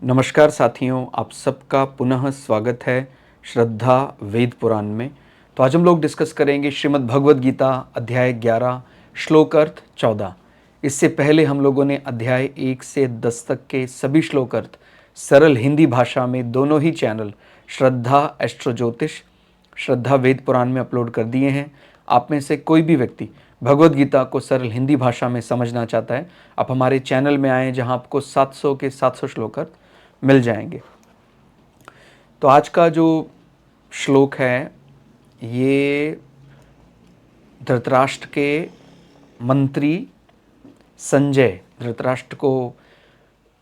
नमस्कार साथियों, आप सबका पुनः स्वागत है श्रद्धा वेद पुराण में। तो आज हम लोग डिस्कस करेंगे श्रीमद् भगवद गीता अध्याय 11 श्लोक अर्थ 14। इससे पहले हम लोगों ने अध्याय 1 से 10 तक के सभी श्लोक अर्थ सरल हिंदी भाषा में दोनों ही चैनल श्रद्धा एस्ट्रो ज्योतिष, श्रद्धा वेद पुराण में अपलोड कर दिए हैं। आप में से कोई भी व्यक्ति भगवद गीता को सरल हिंदी भाषा में समझना चाहता है, आप हमारे चैनल में आएँ जहां आपको 700 के 700 श्लोक अर्थ मिल जाएंगे। तो आज का जो श्लोक है ये धृतराष्ट्र के मंत्री संजय, धृतराष्ट्र को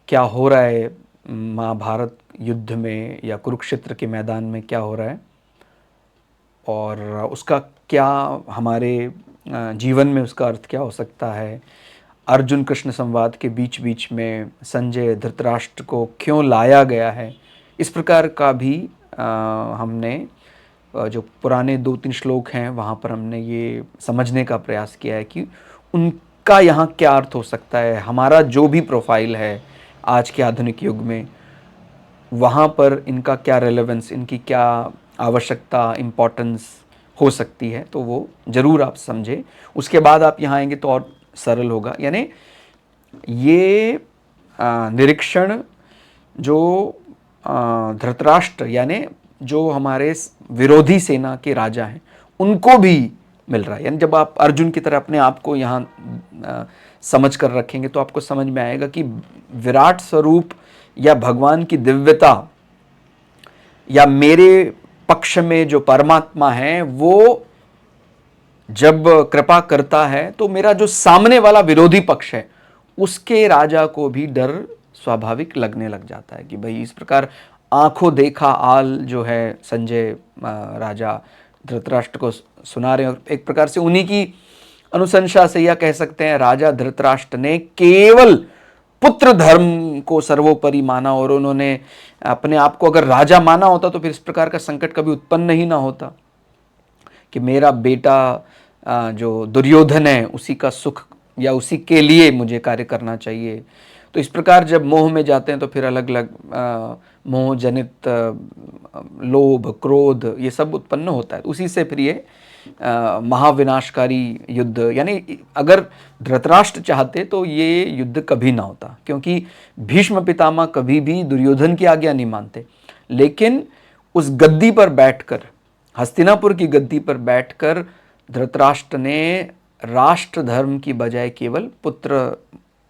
क्या हो रहा है महाभारत युद्ध में या कुरुक्षेत्र के मैदान में क्या हो रहा है और उसका क्या हमारे जीवन में उसका अर्थ क्या हो सकता है, अर्जुन कृष्ण संवाद के बीच बीच में संजय धृतराष्ट्र को क्यों लाया गया है, इस प्रकार का भी हमने जो पुराने 2-3 श्लोक हैं वहाँ पर हमने ये समझने का प्रयास किया है कि उनका यहाँ क्या अर्थ हो सकता है। हमारा जो भी प्रोफाइल है आज के आधुनिक युग में, वहाँ पर इनका क्या रेलेवेंस, इनकी क्या आवश्यकता, इम्पोर्टेंस हो सकती है, तो वो ज़रूर आप समझें। उसके बाद आप यहाँ आएंगे तो और सरल होगा। यानी ये निरीक्षण जो धृतराष्ट्र यानी जो हमारे विरोधी सेना के राजा हैं उनको भी मिल रहा है। यानी जब आप अर्जुन की तरह अपने आप को यहाँ समझ कर रखेंगे तो आपको समझ में आएगा कि विराट स्वरूप या भगवान की दिव्यता या मेरे पक्ष में जो परमात्मा है वो जब कृपा करता है तो मेरा जो सामने वाला विरोधी पक्ष है उसके राजा को भी डर स्वाभाविक लगने लग जाता है कि भाई इस प्रकार आंखों देखा आल जो है संजय राजा धृतराष्ट्र को सुना रहे हैं। और एक प्रकार से उन्हीं की अनुशंसा से यह कह सकते हैं राजा धृतराष्ट्र ने केवल पुत्र धर्म को सर्वोपरि माना और उन्होंने अपने आप को अगर राजा माना होता तो फिर इस प्रकार का संकट कभी उत्पन्न ही ना होता कि मेरा बेटा जो दुर्योधन है उसी का सुख या उसी के लिए मुझे कार्य करना चाहिए। तो इस प्रकार जब मोह में जाते हैं तो फिर अलग अलग मोह जनित लोभ, क्रोध ये सब उत्पन्न होता है। उसी से फिर ये महाविनाशकारी युद्ध, यानी अगर धृतराष्ट्र चाहते तो ये युद्ध कभी ना होता, क्योंकि भीष्म पितामह कभी भी दुर्योधन की आज्ञा नहीं मानते। लेकिन उस गद्दी पर बैठकर, हस्तिनापुर की गद्दी पर बैठकर धृतराष्ट्र ने राष्ट्र धर्म की बजाय केवल पुत्र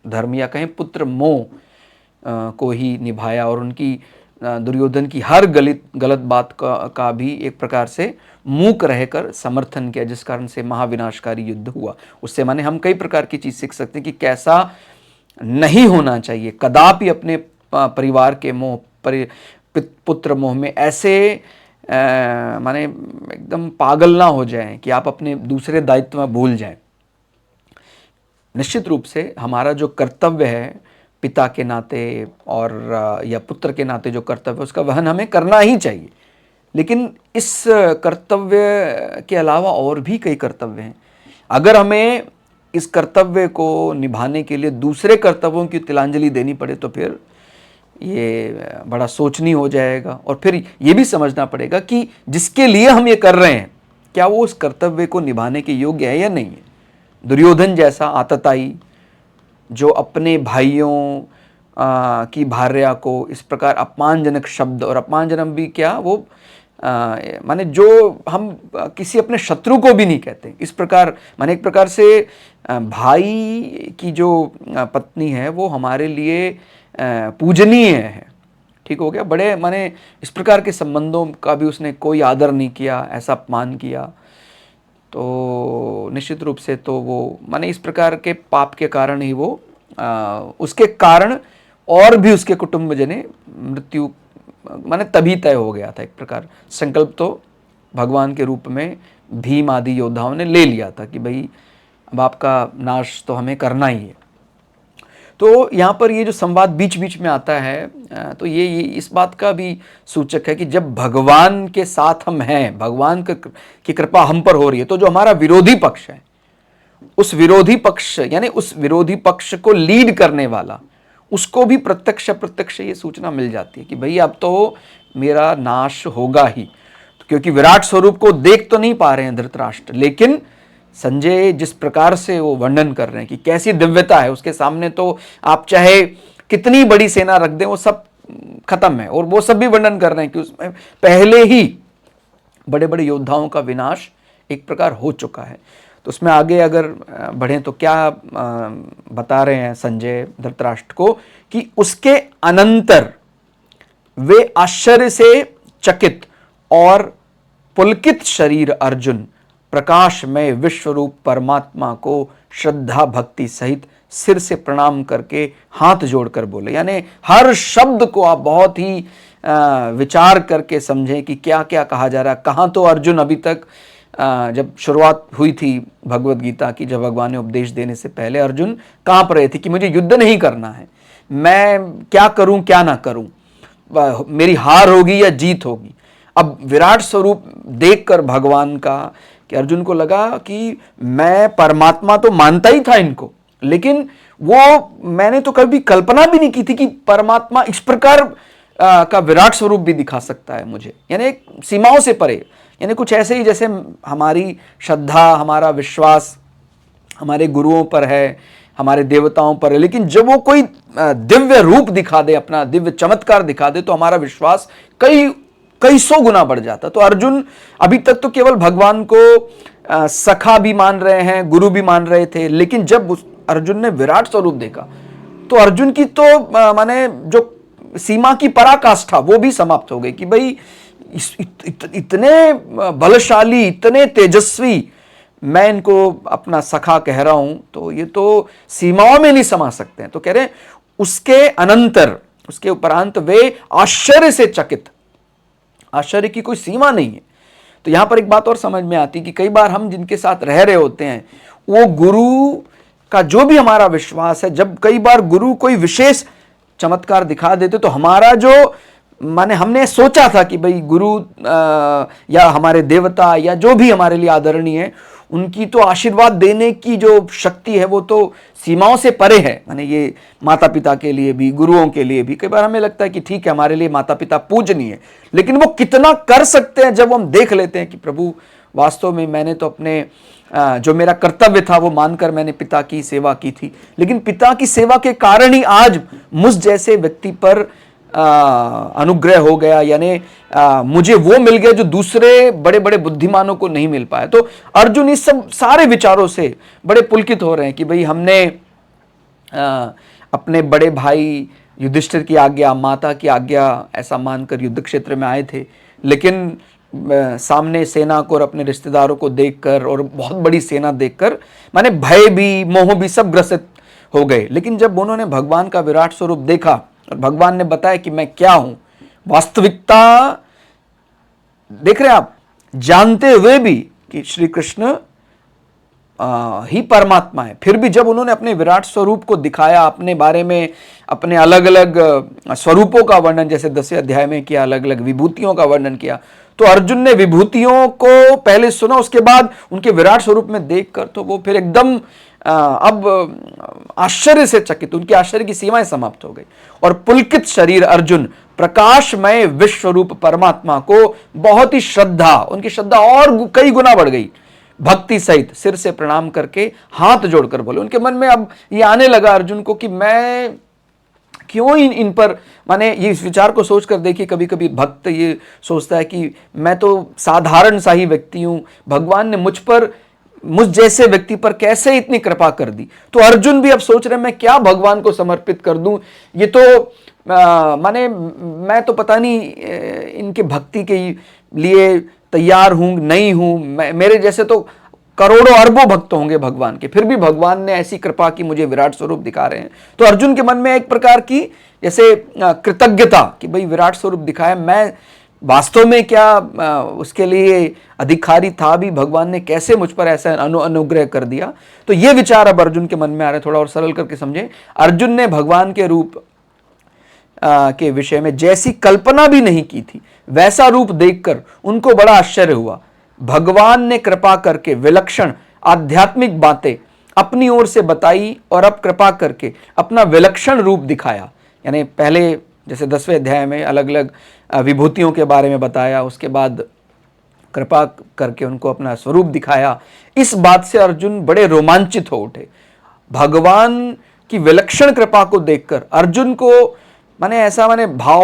धर्म या कहें पुत्र मोह को ही निभाया और उनकी दुर्योधन की हर गलत बात का भी एक प्रकार से मूक रहकर समर्थन किया, जिस कारण से महाविनाशकारी युद्ध हुआ। उससे माने हम कई प्रकार की चीज़ सीख सकते हैं कि कैसा नहीं होना चाहिए। कदापि अपने परिवार के मोह, पुत्र मोह में ऐसे माने एकदम पागल ना हो जाएं कि आप अपने दूसरे दायित्व में भूल जाएं। निश्चित रूप से हमारा जो कर्तव्य है पिता के नाते और या पुत्र के नाते जो कर्तव्य है उसका वहन हमें करना ही चाहिए। लेकिन इस कर्तव्य के अलावा और भी कई कर्तव्य हैं। अगर हमें इस कर्तव्य को निभाने के लिए दूसरे कर्तव्यों की तिलांजलि देनी पड़े तो फिर ये बड़ा सोचनीय हो जाएगा। और फिर ये भी समझना पड़ेगा कि जिसके लिए हम ये कर रहे हैं क्या वो उस कर्तव्य को निभाने के योग्य है या नहीं है। दुर्योधन जैसा आतताई जो अपने भाइयों की भार्या को इस प्रकार अपमानजनक शब्द, और अपमानजनक भी क्या वो माने जो हम किसी अपने शत्रु को भी नहीं कहते, इस प्रकार माने एक प्रकार से भाई की जो पत्नी है वो हमारे लिए पूजनीय है। ठीक हो गया। बड़े माने इस प्रकार के संबंधों का भी उसने कोई आदर नहीं किया, ऐसा अपमान किया, तो निश्चित रूप से तो वो माने इस प्रकार के पाप के कारण ही वो उसके कारण और भी उसके कुटुंबजने मृत्यु माने तभी तय हो गया था। एक प्रकार संकल्प तो भगवान के रूप में भीम आदि योद्धाओं ने ले लिया था कि भाई अब आपका नाश तो हमें करना ही है। तो यहाँ पर ये जो संवाद बीच बीच में आता है तो ये इस बात का भी सूचक है कि जब भगवान के साथ हम हैं, भगवान की कृपा हम पर हो रही है, तो जो हमारा विरोधी पक्ष है उस विरोधी पक्ष यानी उस विरोधी पक्ष को लीड करने वाला, उसको भी प्रत्यक्ष अप्रत्यक्ष ये सूचना मिल जाती है कि भाई अब तो मेरा नाश होगा ही। तो क्योंकि विराट स्वरूप को देख तो नहीं पा रहे हैं धृतराष्ट्र, लेकिन संजय जिस प्रकार से वो वर्णन कर रहे हैं कि कैसी दिव्यता है उसके सामने, तो आप चाहे कितनी बड़ी सेना रख दें वो सब खत्म है। और वो सब भी वर्णन कर रहे हैं कि उसमें पहले ही बड़े बड़े योद्धाओं का विनाश एक प्रकार हो चुका है। तो उसमें आगे अगर बढ़ें तो क्या बता रहे हैं संजय धृतराष्ट्र को कि उसके अनंतर वे आश्चर्य से चकित और पुलकित शरीर अर्जुन प्रकाशमय विश्वरूप परमात्मा को श्रद्धा भक्ति सहित सिर से प्रणाम करके हाथ जोड़कर बोले। यानी हर शब्द को आप बहुत ही विचार करके समझें कि क्या क्या कहा जा रहा है। कहाँ तो अर्जुन अभी तक जब शुरुआत हुई थी भगवत गीता की, जब भगवान ने उपदेश देने से पहले अर्जुन कांप रहे थे कि मुझे युद्ध नहीं करना है, मैं क्या करूं क्या ना करूं, मेरी हार होगी या जीत होगी। अब विराट स्वरूप देखकर भगवान का कि अर्जुन को लगा कि मैं परमात्मा तो मानता ही था इनको, लेकिन वो मैंने तो कभी कल्पना भी नहीं की थी कि परमात्मा इस प्रकार का विराट स्वरूप भी दिखा सकता है मुझे, यानी सीमाओं से परे। यानी कुछ ऐसे ही जैसे हमारी श्रद्धा, हमारा विश्वास हमारे गुरुओं पर है, हमारे देवताओं पर है, लेकिन जब वो कोई दिव्य रूप दिखा दे, अपना दिव्य चमत्कार दिखा दे, तो हमारा विश्वास कई सौ गुना बढ़ जाता। तो अर्जुन अभी तक तो केवल भगवान को सखा भी मान रहे हैं, गुरु भी मान रहे थे, लेकिन जब अर्जुन ने विराट स्वरूप देखा तो अर्जुन की तो माने जो सीमा की पराकाष्ठा वो भी समाप्त हो गई कि भाई इतने बलशाली, इतने तेजस्वी, मैं इनको अपना सखा कह रहा हूं, तो ये तो सीमाओं में नहीं समा सकते हैं। तो कह रहे हैं उसके अनंतर, उसके उपरांत वे आश्चर्य से चकित, आश्चर्य की कोई सीमा नहीं है। तो यहां पर एक बात और समझ में आती कि कई बार हम जिनके साथ रह रहे होते हैं, वो गुरु का जो भी हमारा विश्वास है, जब कई बार गुरु कोई विशेष चमत्कार दिखा देते तो हमारा जो माने हमने सोचा था कि भाई गुरु या हमारे देवता या जो भी हमारे लिए आदरणीय है, उनकी तो आशीर्वाद देने की जो शक्ति है वो तो सीमाओं से परे है। माने ये माता पिता के लिए भी, गुरुओं के लिए भी कई बार हमें लगता है कि ठीक है हमारे लिए माता पिता पूजनीय है, लेकिन वो कितना कर सकते हैं जब हम देख लेते हैं कि प्रभु वास्तव में मैंने तो अपने जो मेरा कर्तव्य था वो मानकर मैंने पिता की सेवा की थी, लेकिन पिता की सेवा के कारण ही आज मुझ जैसे व्यक्ति पर अनुग्रह हो गया, यानी मुझे वो मिल गया जो दूसरे बड़े बड़े बुद्धिमानों को नहीं मिल पाया। तो अर्जुन इस सब सारे विचारों से बड़े पुलकित हो रहे हैं कि भाई हमने अपने बड़े भाई युधिष्ठिर की आज्ञा, माता की आज्ञा ऐसा मानकर युद्ध क्षेत्र में आए थे, लेकिन सामने सेना को और अपने रिश्तेदारों को देखकर और बहुत बड़ी सेना देखकर माने भय भी, मोह भी सब ग्रसित हो गए। लेकिन जब उन्होंने भगवान का विराट स्वरूप देखा और भगवान ने बताया कि मैं क्या हूं, वास्तविकता देख रहे हैं आप, जानते हुए भी कि श्री कृष्ण ही परमात्मा है, फिर भी जब उन्होंने अपने विराट स्वरूप को दिखाया, अपने बारे में अपने अलग अलग स्वरूपों का वर्णन जैसे 10वें अध्याय में किया, अलग अलग विभूतियों का वर्णन किया, तो अर्जुन ने विभूतियों को पहले सुना, उसके बाद उनके विराट स्वरूप में देखकर तो वो फिर एकदम अब आश्चर्य से चकित, उनके आश्चर्य की सीमाएं समाप्त हो गई और पुलकित शरीर अर्जुन प्रकाशमय विश्वरूप परमात्मा को बहुत ही श्रद्धा, उनकी श्रद्धा और कई गुना बढ़ गई, भक्ति सहित सिर से प्रणाम करके हाथ जोड़कर बोले। उनके मन में अब ये आने लगा अर्जुन को कि मैं क्यों इन पर, माने ये इस विचार को सोचकर देखिए, कभी कभी भक्त ये सोचता है कि मैं तो साधारण सा ही व्यक्ति हूं, भगवान ने मुझ जैसे व्यक्ति पर कैसे इतनी कृपा कर दी। तो अर्जुन भी अब सोच रहे मैं क्या भगवान को समर्पित कर दूं, ये तो माने मैं तो पता नहीं इनके भक्ति के लिए तैयार हूं नहीं हूं, मेरे जैसे तो करोड़ों अरबों भक्त होंगे भगवान के, फिर भी भगवान ने ऐसी कृपा की, मुझे विराट स्वरूप दिखा रहे हैं। तो अर्जुन के मन में एक प्रकार की जैसे कृतज्ञता कि भाई विराट स्वरूप दिखाया, मैं वास्तव में क्या उसके लिए अधिकारी था भी, भगवान ने कैसे मुझ पर ऐसा अनुग्रह कर दिया। तो ये विचार अब अर्जुन के मन में आ रहे, थोड़ा और सरल करके समझे। अर्जुन ने भगवान के रूप के विषय में जैसी कल्पना भी नहीं की थी वैसा रूप देखकर उनको बड़ा आश्चर्य हुआ। भगवान ने कृपा करके विलक्षण आध्यात्मिक बातें अपनी ओर से बताई और अब कृपा करके अपना विलक्षण रूप दिखाया। यानी पहले जैसे 10वें अध्याय में अलग अलग विभूतियों के बारे में बताया, उसके बाद कृपा करके उनको अपना स्वरूप दिखाया। इस बात से अर्जुन बड़े रोमांचित हो उठे। भगवान की विलक्षण कृपा को देखकर अर्जुन को माने भाव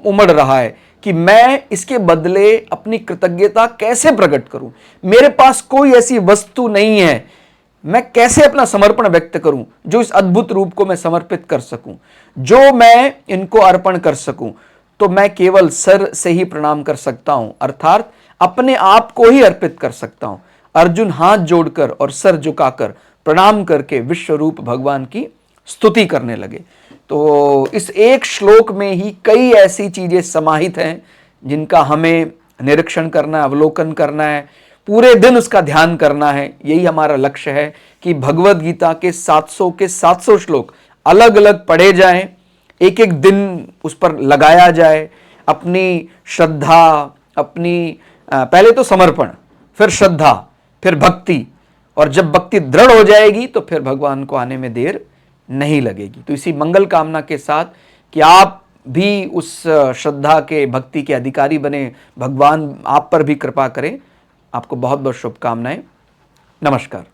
उमड़ रहा है कि मैं इसके बदले अपनी कृतज्ञता कैसे प्रकट करूं। मेरे पास कोई ऐसी वस्तु नहीं है, मैं कैसे अपना समर्पण व्यक्त करूं जो इस अद्भुत रूप को मैं समर्पित कर सकूं, जो मैं इनको अर्पण कर सकूं। तो मैं केवल सर से ही प्रणाम कर सकता हूं, अर्थात अपने आप को ही अर्पित कर सकता हूं। अर्जुन हाथ जोड़कर और सर झुकाकर प्रणाम करके विश्व रूप भगवान की स्तुति करने लगे। तो इस एक श्लोक में ही कई ऐसी चीजें समाहित हैं जिनका हमें निरीक्षण करना है, अवलोकन करना है, पूरे दिन उसका ध्यान करना है। यही हमारा लक्ष्य है कि भगवद गीता के 700 के 700 श्लोक अलग अलग पढ़े जाएं, एक एक दिन उस पर लगाया जाए, अपनी श्रद्धा, अपनी पहले तो समर्पण, फिर श्रद्धा, फिर भक्ति, और जब भक्ति दृढ़ हो जाएगी तो फिर भगवान को आने में देर नहीं लगेगी। तो इसी मंगल कामना के साथ कि आप भी उस श्रद्धा के, भक्ति के अधिकारी बने, भगवान आप पर भी कृपा करें। आपको बहुत बहुत शुभकामनाएं। नमस्कार।